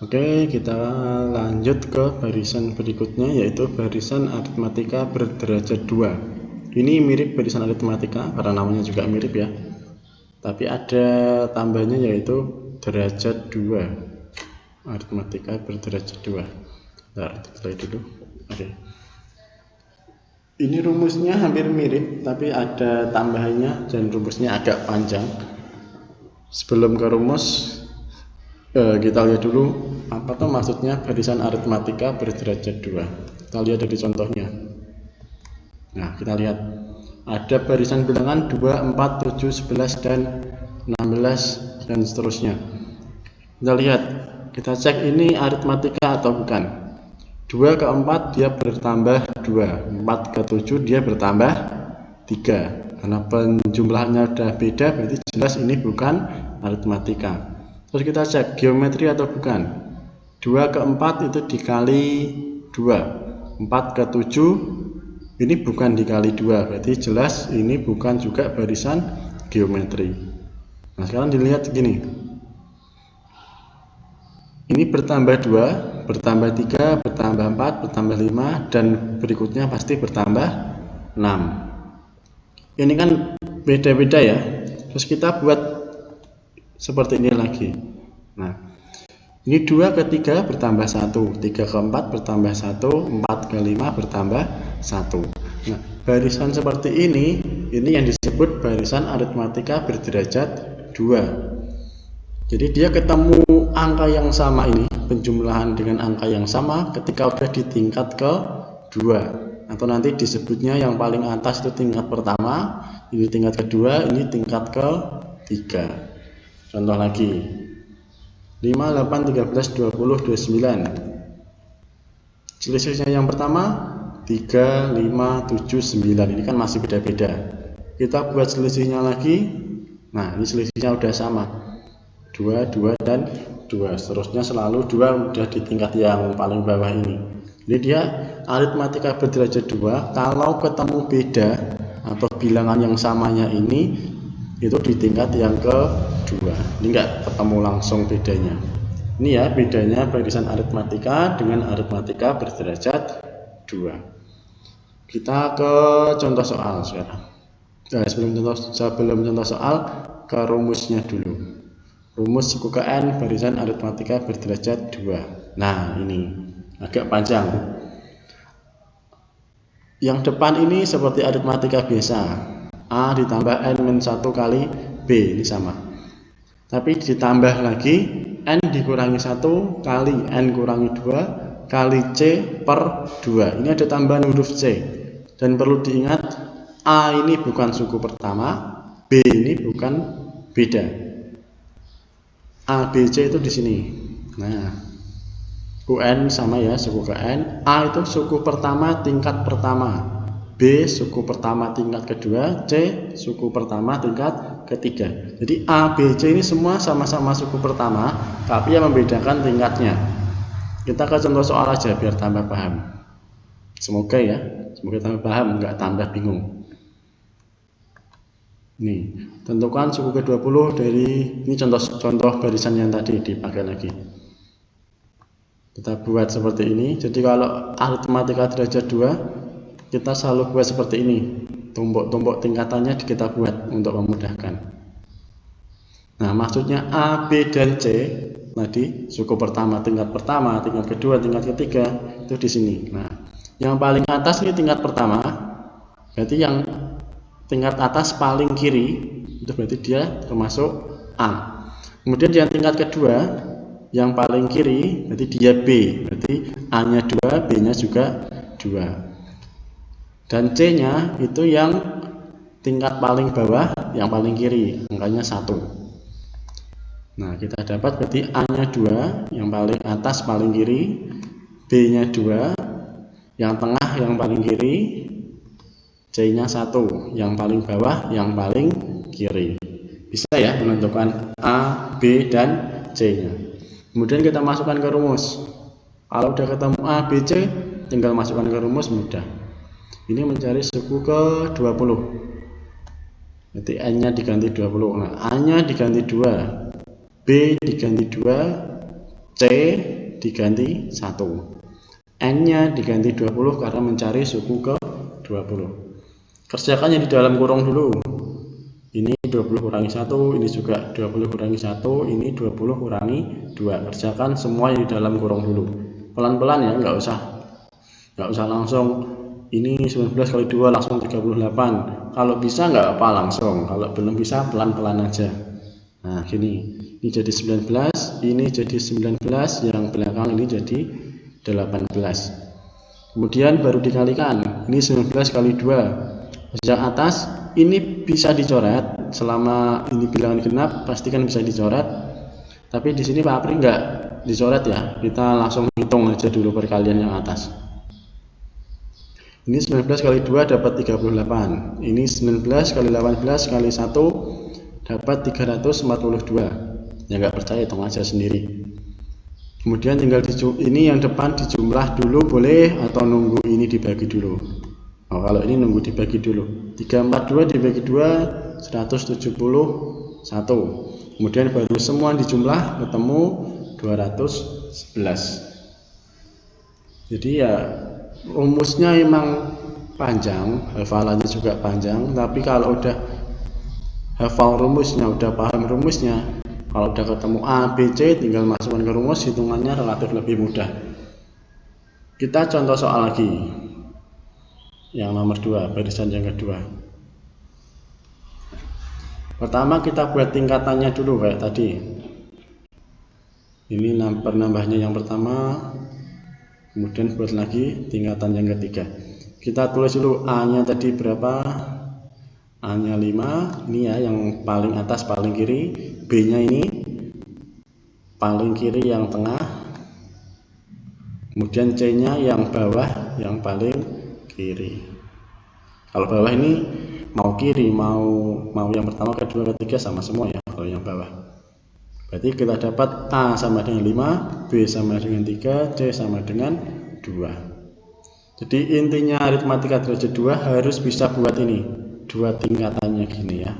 Oke, kita lanjut ke barisan berikutnya, yaitu barisan aritmatika berderajat 2. Ini mirip barisan aritmatika karena namanya juga mirip ya, tapi ada tambahnya yaitu derajat 2. Aritmatika berderajat 2. Bentar, kita lihat dulu. Oke. Ini rumusnya hampir mirip, tapi ada tambahannya dan rumusnya agak panjang. Sebelum ke rumus, kita lihat dulu apa tuh maksudnya barisan aritmatika berderajat 2. Kita lihat dari contohnya. Nah, kita lihat ada barisan bilangan 2, 4, 7, 11 dan 16 dan seterusnya. Kita lihat, kita cek ini aritmatika atau bukan. 2 ke 4 dia bertambah 2, 4 ke 7 dia bertambah 3. Karena penjumlahannya udah beda, berarti jelas ini bukan aritmatika. Terus kita cek geometri atau bukan. 2 ke 4 itu dikali 2, 4 ke 7 ini bukan dikali 2, berarti jelas ini bukan juga barisan geometri. Nah, sekarang dilihat gini, ini bertambah 2, bertambah 3, bertambah 4, bertambah 5, dan berikutnya pasti bertambah 6. Ini kan beda-beda ya. Terus kita buat seperti ini lagi. Nah, ini 2 ke 3 bertambah 1, 3 ke 4 bertambah 1, 4 ke 5 bertambah 1. Nah, barisan seperti ini yang disebut barisan aritmatika berderajat 2. Jadi dia ketemu angka yang sama ini, penjumlahan dengan angka yang sama ketika udah di tingkat ke 2. Atau nanti disebutnya yang paling atas itu tingkat pertama, ini tingkat kedua, ini tingkat ke 3. Contoh lagi, 5, 8, 13, 20, 29. Selisihnya yang pertama 3, 5, 7, 9. Ini kan masih beda-beda. Kita buat selisihnya lagi. Nah, ini selisihnya udah sama, 2, 2, dan 2. Seterusnya selalu 2 udah di tingkat yang paling bawah ini. Jadi dia aritmatika berderajat 2 kalau ketemu beda atau bilangan yang samanya ini itu di tingkat yang kedua. Ini enggak ketemu langsung bedanya. Ini ya bedanya barisan aritmatika dengan aritmatika berderajat 2. Kita ke contoh soal sekarang. Sebelum contoh soal, ke rumusnya dulu. Rumus suku ke N barisan aritmatika berderajat 2. Nah, ini agak panjang. Yang depan ini seperti aritmatika biasa, A ditambah N-1 kali B, ini sama. Tapi ditambah lagi N dikurangi 1 kali N kurangi 2 kali C per 2. Ini ada tambahan huruf C. Dan perlu diingat, A ini bukan suku pertama, B ini bukan beda. A, B, C itu di sini. Nah, UN sama ya, suku ke N. A itu suku pertama tingkat pertama, B suku pertama tingkat kedua, C suku pertama tingkat ketiga. Jadi A, B, C ini semua sama-sama suku pertama, tapi yang membedakan tingkatnya. Kita ke contoh soal aja biar tambah paham. Semoga ya, semoga tambah paham, nggak tambah bingung. Nih, tentukan suku ke-20 dari ini contoh barisan yang tadi dipakai lagi. Kita buat seperti ini. Jadi kalau aritmatika derajat 2 kita selalu buat seperti ini, tumpuk-tumpuk tingkatannya kita buat untuk memudahkan. Nah, maksudnya A, B, dan C tadi suku pertama, tingkat kedua, tingkat ketiga itu di sini. Nah, yang paling atas ini tingkat pertama, berarti yang tingkat atas paling kiri itu berarti dia termasuk A. Kemudian yang tingkat kedua yang paling kiri berarti dia B, berarti A-nya 2, B-nya juga 2. Dan C-nya itu yang tingkat paling bawah, yang paling kiri, angkanya 1. Nah, kita dapat berarti A-nya 2, yang paling atas paling kiri, B-nya 2, yang tengah yang paling kiri, C-nya 1, yang paling bawah, yang paling kiri. Bisa ya menentukan A, B, dan C-nya. Kemudian kita masukkan ke rumus. Kalau udah ketemu A, B, C, tinggal masukkan ke rumus, mudah. Ini mencari suku ke-20. Jadi N-nya diganti 20. Nah, A-nya diganti 2, B diganti 2, C diganti 1, N-nya diganti 20 karena mencari suku ke 20. Kerjakan yang di dalam kurung dulu. Ini 20 kurangi 1, ini juga 20 kurangi 1, ini 20 kurangi 2. Kerjakan semua yang di dalam kurung dulu. Pelan-pelan ya, nggak usah langsung ini 19 kali 2 langsung 38. Kalau bisa nggak apa langsung, kalau belum bisa pelan-pelan aja. Nah gini, ini jadi 19, ini jadi 19, yang belakang ini jadi 18. Kemudian baru dikalikan, ini 19 kali 2. Yang atas ini bisa dicoret, selama ini bilangan genap pastikan bisa dicoret. Tapi di sini Pak Apri nggak dicoret ya, kita langsung hitung aja dulu perkalian yang atas. Ini 19 kali 2 dapat 38. Ini 19 kali 18 kali 1 dapat 342. Ya nggak percaya, hitung aja sendiri. Kemudian tinggal ini yang depan dijumlah dulu boleh, atau nunggu ini dibagi dulu. Oh, kalau ini nunggu dibagi dulu. 342 dibagi 2 171. Kemudian baru semua dijumlah ketemu 211. Jadi ya rumusnya emang panjang, hafalannya juga panjang, tapi kalau udah hafal rumusnya, udah paham rumusnya, kalau udah ketemu A, B, C tinggal masukkan ke rumus, hitungannya relatif lebih mudah. Kita contoh soal lagi yang nomor 2, barisan yang kedua. Pertama kita buat tingkatannya dulu kayak tadi. Ini penambahnya yang pertama, kemudian buat lagi tingkatan yang ketiga. Kita tulis dulu A-nya tadi berapa, A-nya 5, ini ya yang paling atas paling kiri, B-nya ini paling kiri yang tengah, kemudian C-nya yang bawah yang paling kiri. Kalau bawah ini mau kiri mau yang pertama, kedua, ketiga sama semua ya kalau yang bawah. Berarti kita dapat A sama dengan 5, B sama dengan 3, C sama dengan 2. Jadi intinya aritmatika derajat 2 harus bisa buat ini, dua tingkatannya gini ya.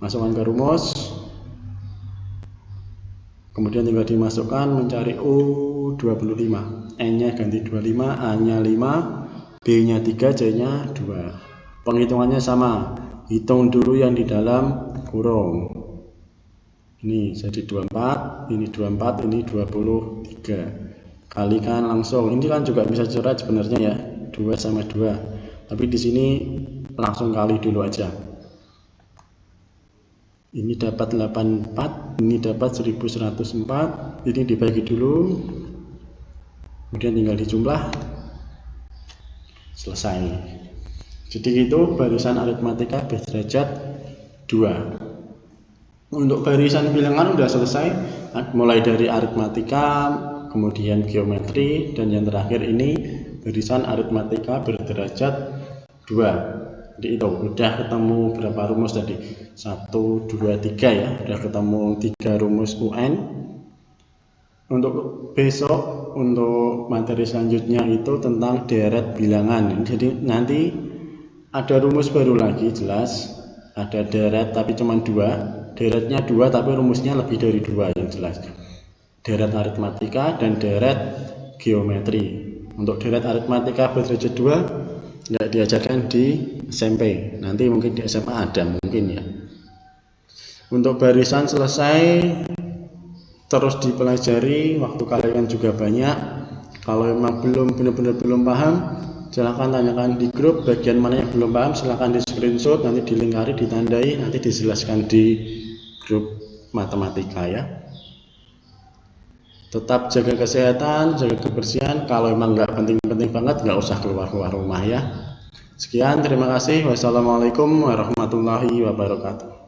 Masukkan ke rumus, kemudian tinggal dimasukkan mencari U25, N-nya ganti 25, A-nya 5, B-nya 3, C-nya 2. Penghitungannya sama, hitung dulu yang di dalam kurung. Ini jadi 24, ini 24, ini 23. Kalikan langsung. Ini kan juga bisa coret sebenarnya ya, 2 sama 2. Tapi di sini langsung kali dulu aja. Ini dapat 84, ini dapat 1104. Ini dibagi dulu. Kemudian tinggal dijumlah. Selesai. Jadi itu barisan aritmatika berderajat 2. Untuk barisan bilangan udah selesai, mulai dari aritmatika, kemudian geometri, dan yang terakhir ini barisan aritmatika berderajat 2. Jadi itu udah ketemu berapa rumus tadi? 1, 2, 3 ya, udah ketemu 3 rumus UN. Untuk besok, untuk materi selanjutnya itu tentang deret bilangan. Jadi nanti ada rumus baru lagi, jelas ada deret tapi cuma 2. Deretnya 2 tapi rumusnya lebih dari 2 yang jelas. Deret aritmatika dan deret geometri. Untuk deret aritmatika berderajat 2 nggak diajarkan di SMP. Nanti mungkin di SMA ada mungkin ya. Untuk barisan selesai, terus dipelajari, waktu kalian juga banyak. Kalau memang benar-benar belum paham, silahkan tanyakan di grup, bagian mana yang belum paham silahkan di screenshot, nanti dilingkari, ditandai, nanti dijelaskan di grup matematika ya. Tetap jaga kesehatan, jaga kebersihan. Kalau memang nggak penting-penting banget, nggak usah keluar rumah ya. Sekian, terima kasih. Wassalamualaikum warahmatullahi wabarakatuh.